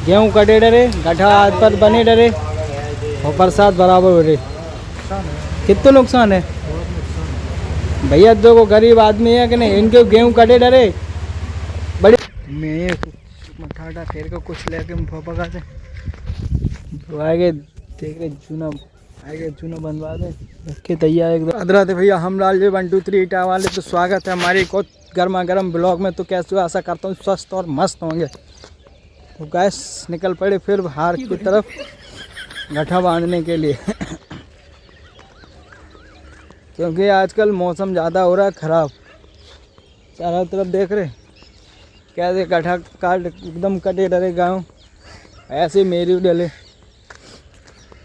गेहूँ कटे डरे, गड्ढा हाथ पर बने डरे और बरसात बराबर हो रही। कितना नुकसान है भैया, देखो गरीब आदमी है कि नहीं, इनके गेहूँ कटे डरे बड़ी। मैं मठाटा फेर के कुछ लेके पापा का तो आगे देख रहे चूना, आगे चूना बनवा दे रखे तैयार एकदम। अदरा थे भैया, हम लाल जी 1 2 3 इटा वाले। तो स्वागत है हमारी को गर्मा गर्म ब्लॉग में। तो कैसे हो, आशा करता हूँ स्वस्थ और मस्त होंगे। तो गैस निकल पड़े फिर हार की तरफ गड्ढा बांधने के लिए क्योंकि आजकल मौसम ज़्यादा हो रहा है ख़राब। चारों तरफ देख रहे कैसे गड्ढा काट एकदम कटे डरे गाँव, ऐसे मेरी डले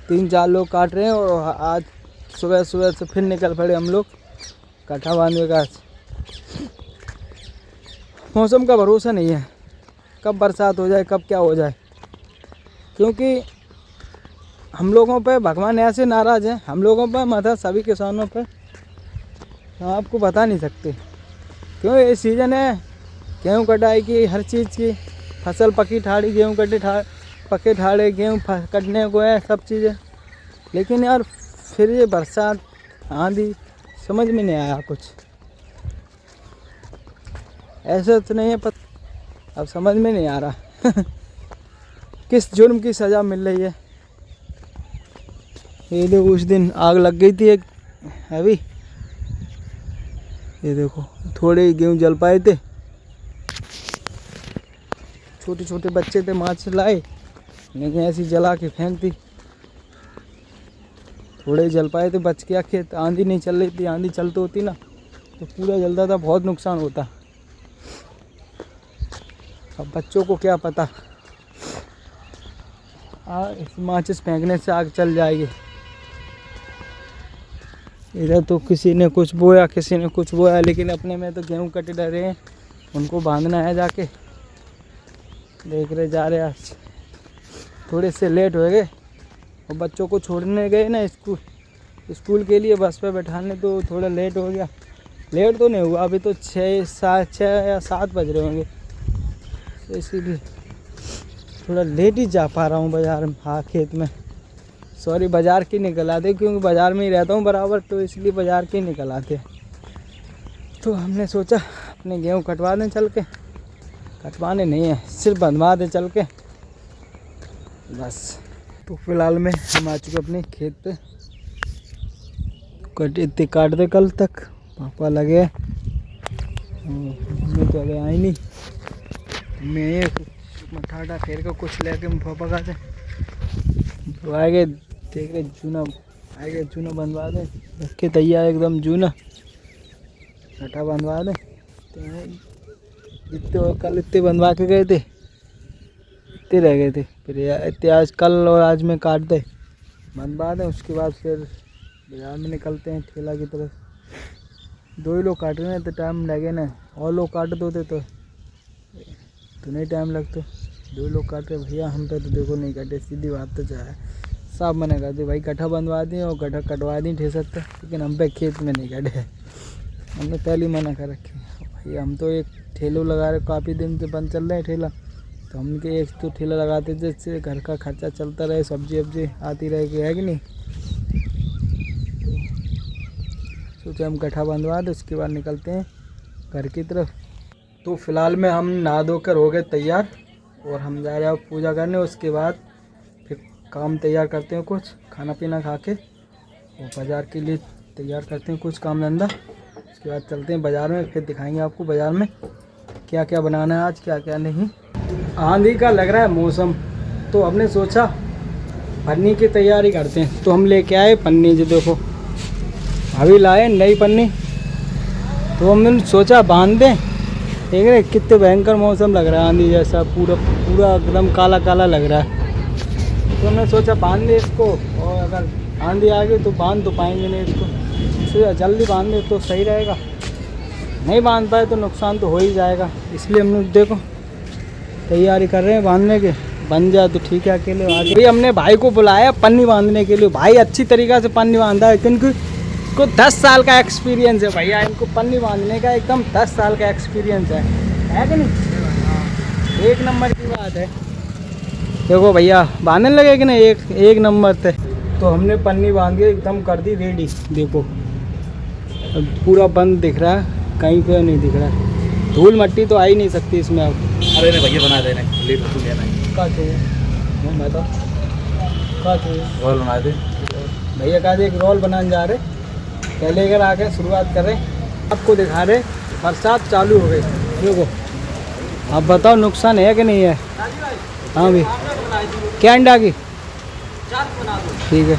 3-4 लोग काट रहे हैं। और आज सुबह सुबह से फिर निकल पड़े हम लोग गड्ढा बांधने का। मौसम का भरोसा नहीं है, कब बरसात हो जाए कब क्या हो जाए, क्योंकि हम लोगों पे भगवान ऐसे नाराज़ हैं, हम लोगों पर मतलब सभी किसानों पे, आपको बता नहीं सकते। क्यों ये सीज़न है गेहूँ कटाई की, हर चीज़ की फसल पकी ठाड़ी, गेहूँ कटे पके ठाड़े, गेहूँ कटने को है, सब चीज़ें। लेकिन यार फिर ये बरसात आंधी समझ में नहीं आया कुछ। ऐसा तो नहीं है पर अब समझ में नहीं आ रहा किस जुर्म की सज़ा मिल रही है। ये देखो उस दिन आग लग गई थी एक हैवी, ये देखो थोड़े ही गेहूँ जल पाए थे, छोटे छोटे बच्चे थे माच लाए, लेकिन ऐसी जला के फेंक दी। थोड़े ही जल पाए थे, बच गया खेत। आंधी नहीं चल रही थी, आंधी चलती होती ना तो पूरा जलता था, बहुत नुकसान होता। अब बच्चों को क्या पता, इस माचिस फेंकने से आग चल जाएगी। इधर तो किसी ने कुछ बोया, किसी ने कुछ बोया, लेकिन अपने में तो गेहूँ कटे डरे हैं, उनको बांधना है जाके। देख रहे जा रहे, आज थोड़े से लेट हो गए और बच्चों को छोड़ने गए ना स्कूल के लिए, बस पे बैठाने, तो थोड़ा लेट हो गया। लेट तो नहीं हुआ, अभी तो 6 या 7 बज रहे होंगे, तो इसीलिए थोड़ा लेट ही जा पा रहा हूँ बाज़ार में। हाँ खेत में, सॉरी बाज़ार की निकल आते, क्योंकि बाज़ार में ही रहता हूँ बराबर, तो इसलिए बाज़ार के निकल आते। तो हमने सोचा अपने गेहूँ कटवा दें चल के, कटवाने नहीं है सिर्फ बंधवा दें चल के बस। तो फिलहाल में हम आ चुके अपने खेत पे, इतने काट दे कल तक पापा लगे, मैं तो अभी आई नहीं। मैं मठाटा फेर के कुछ लेके पापा का तो आगे देख रहे चूना, आगे चूना बनवा दे रखे तैयार एकदम, चूना गड्ढा बनवा दे। तो जितने कल इतने बनवा के गए थे इतने रह गए थे, फिर इतने आज कल और आज में काट दे बनवा दें। उसके बाद फिर बाज़ार में निकलते हैं ठेला की तरफ। 2 ही लोग काट रहे हैं तो टाइम लगे ना, और लोग काट दो तो नहीं टाइम लगता। 2 लोग काट रहे भैया, हम पे तो देखो नहीं काटे, सीधी बात तो चाहे साफ मना कर दी भाई, गड्ढा बनवा दिए और गड्ढा कटवा दी ठेसर पे, लेकिन हम पे खेत में नहीं काटे, हमने पहले ही मना कर रखे भैया। हम तो एक ठेलो लगा रहे, काफ़ी दिन से बंद चल रहे हैं ठेला, तो हमके एक तो ठेला लगाते थे जिससे घर का खर्चा चलता रहे, सब्जी वब्जी आती रहेगी, है कि नहीं। सोचे हम गड्ढा बंधवा दे, उसके बाद निकलते हैं घर की तरफ। तो फिलहाल में हम नहा धो कर हो गए तैयार और हम जा रहे हैं पूजा करने। उसके बाद फिर काम तैयार करते हैं, कुछ खाना पीना खा के और बाज़ार के लिए तैयार करते हैं कुछ काम धंधा। उसके बाद चलते हैं बाज़ार में, फिर दिखाएंगे आपको बाज़ार में क्या क्या बनाना है आज, क्या क्या नहीं। आंधी का लग रहा है मौसम, तो हमने सोचा पन्नी की तैयारी करते हैं। तो हम लेके आए पन्नी, जो देखो अभी लाए नई पन्नी, तो हमने सोचा बांध दें। देख रहे कितने भयंकर मौसम लग रहा है, आंधी जैसा, पूरा पूरा एकदम काला काला लग रहा है। तो हमने सोचा बांध दे इसको, और अगर आंधी आ गई तो बांध तो पाएंगे नहीं इसको, इसलिए जल्दी बांध दे तो सही रहेगा। नहीं बांध पाए तो नुकसान तो हो ही जाएगा, इसलिए हम लोग देखो तैयारी कर रहे हैं बांधने के। बन जाए तो ठीक है। अकेले आगे भी हमने भाई को बुलाया पन्नी बांधने के लिए, भाई अच्छी तरीक़ा से पन्नी बांधा है, क्योंकि इसको 10 साल का एक्सपीरियंस है भैया, इनको पन्नी बांधने का एकदम 10 साल का एक्सपीरियंस है कि नहीं। एक नंबर की बात है। देखो भैया बांधने लगे कि नहीं, एक नंबर थे। तो हमने पन्नी बांध के एकदम कर दी रेडी। देखो अब पूरा बंद दिख रहा है, कहीं पे नहीं दिख रहा है। धूल मट्टी तो आ ही नहीं सकती इसमें अब। अरे नहीं भैया बना देने ले तू लेना है। क्या चाहिए मैं तो क्या चाहिए रोल बना दे भैया। का एक रोल बनाने जा रहे, पहले अगर आके शुरुआत करें। आपको दिखा रहे बरसात चालू हो गई। देखो आप बताओ नुकसान है कि नहीं है। हाँ भाई क्या अंडा की ठीक है।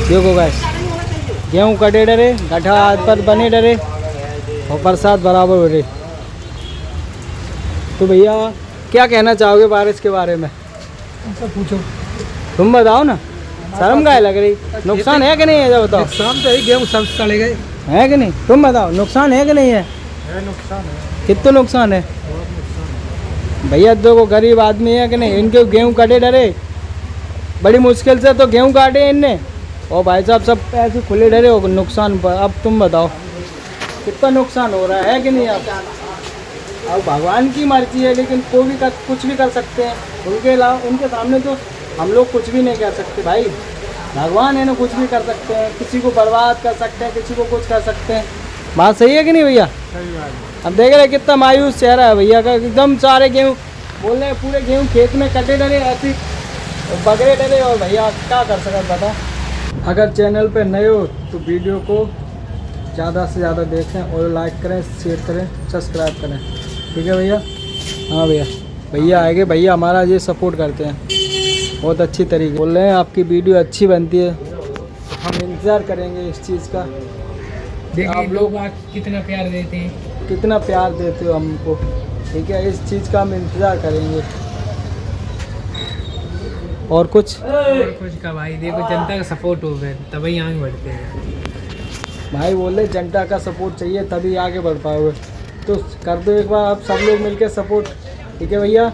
देखो गाइस गेहूँ कटे डरे, गड्ढा हाथ पर बने डरे और बरसात बराबर हो रही। तो भैया क्या कहना चाहोगे बारिश के बारे में? पूछो तुम बताओ ना, शर्म काहे लग रही? नुकसान है कि नहीं है जब बताओ। नुकसान तो है, गेहूँ सब सड़े गए। है कि नहीं? तुम बताओ नुकसान है कि नहीं है? नुकसान है, कितना नुकसान है बहुत नुकसान है। भैया? देखो गरीब आदमी है कि नहीं, इनके गेहूँ काटे डरे, बड़ी मुश्किल से तो गेहूँ काटे इनने, और भाई साहब सब ऐसे खुले डरे हो नुकसान पर। अब तुम बताओ कितना नुकसान हो रहा है कि नहीं? अब भगवान की मर्जी है, लेकिन कोई भी कुछ भी कर सकते हैं। उनके अलावा उनके सामने तो हम लोग कुछ भी नहीं कर सकते भाई। भगवान है ना, कुछ भी कर सकते हैं, किसी को बर्बाद कर सकते हैं, किसी को कुछ कर सकते हैं। बात सही है कि नहीं भैया? सही बात है। अब देख रहे हैं कितना मायूस चेहरा है भैया का, एकदम सारे गेहूँ बोल रहे हैं, पूरे गेहूँ खेत में कटे डरे ऐसे बगड़े डरे। और भैया क्या कर सकते बता। अगर चैनल पे नए हो तो वीडियो को ज़्यादा से ज़्यादा देखें और लाइक करें, शेयर करें, सब्सक्राइब करें, ठीक है भैया? हाँ भैया, भैया आएंगे, भैया हमारा ये सपोर्ट करते हैं बहुत अच्छी तरीके। बोल रहे हैं आपकी वीडियो अच्छी बनती है, हम इंतज़ार करेंगे इस चीज़ का। देखिए आप लोग कितना प्यार देते हैं, कितना प्यार देते हो हमको, ठीक है? इस चीज़ का हम इंतज़ार करेंगे। और कुछ का भाई देखो जनता का सपोर्ट हो गया तभी आगे बढ़ते हैं। भाई बोल रहे जनता का सपोर्ट चाहिए तभी आगे बढ़ पाओगे। तो कर दो एक बार आप सब लोग मिलकर सपोर्ट, ठीक है भैया?